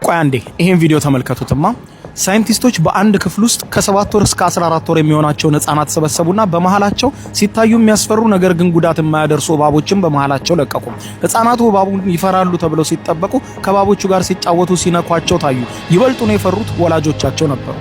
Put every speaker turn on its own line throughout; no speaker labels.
ቆይ አንዴ ይሄን ቪዲዮ ተመልከቱትማ። ሳይንቲስቶች በአንድ ክፍል ውስጥ ከ7 ወር እስከ 14 ወር የሚሆናቸውን ህፃናት ሰበሰቡና በመሃላቸው ሲታዩ የሚያስፈሩ ነገር ግን ጉዳት የማያደርሱ እባቦችን በመሃላቸው ለቀቁ። ህፃናቱ እባቡን ይፈራሉ ተብለው ሲጠበቁ ከባቦቹ ጋር ሲጫወቱ ሲነኳቸው ታዩ። ይበልጡን የፈሩት ወላጆቻቸው ነበሩ።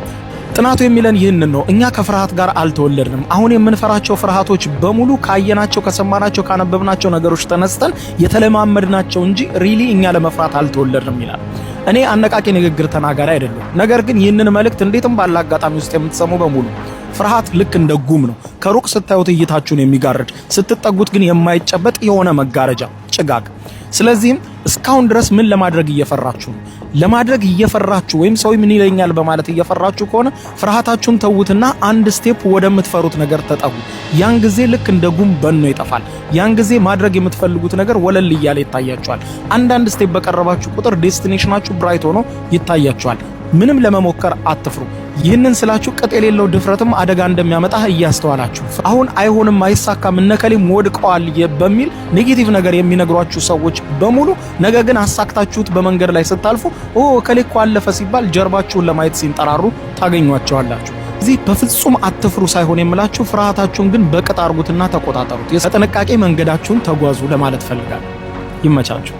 ጥናቱ የሚለን ይህንን ነው። እኛ ከፍርሃት ጋር አልተወለድንም። አሁን የምንፈራቸው ፍርሃቶች በሙሉ ካየናቸው፣ ከሰማናቸው፣ ካነበብናቸው ነገሮች ተነስተን የተለማመድናቸው እንጂ ሪሊ እኛ ለመፍራት አልተወለድንም ይላል። እኔ አነቃቂ ንግግር ተናጋሪ አይደለም። ነገር ግን ይህንን መልእክት እንዴትም ባለ አጋጣሚ ውስጥ የምትሰሙ በሙሉ ፍርሃት ልክ እንደ ጉም ነው። ከሩቅ ስታዩት እይታችሁን የሚጋርድ ስትጠጉት ግን የማይጨበጥ የሆነ መጋረጃ ጭጋግ። ስለዚህም እስካሁን ድረስ ምን ለማድረግ እየፈራችሁ ነው? ለማድረግ እየፈራችሁ ወይም ሰው ምን ይለኛል በማለት እየፈራችሁ ከሆነ ፍርሃታችሁን ተውትና አንድ ስቴፕ ወደምትፈሩት ነገር ተጠጉ። ያን ጊዜ ልክ እንደ ጉም በኖ ይጠፋል። ያን ጊዜ ማድረግ የምትፈልጉት ነገር ወለል እያለ ይታያችኋል። አንዳንድ ስቴፕ በቀረባችሁ ቁጥር ዴስቲኔሽናችሁ ብራይት ሆኖ ይታያችኋል። ምንም ለመሞከር አትፍሩ። ይህንን ስላችሁ ቅጥ የሌለው ድፍረትም አደጋ እንደሚያመጣ እያስተዋላችሁ አሁን አይሆንም፣ አይሳካም፣ እነከሌም ወድቀዋል በሚል ኔጌቲቭ ነገር የሚነግሯችሁ ሰዎች በሙሉ ነገ ግን አሳክታችሁት በመንገድ ላይ ስታልፉ ከሌ እኮ አለፈ ሲባል ጀርባችሁን ለማየት ሲንጠራሩ ታገኟቸዋላችሁ። እዚህ በፍጹም አትፍሩ ሳይሆን የምላችሁ ፍርሃታችሁን ግን በቅጥ አርጉትና ተቆጣጠሩት። በጥንቃቄ መንገዳችሁን ተጓዙ ለማለት ፈልጋለሁ። ይመቻችሁ።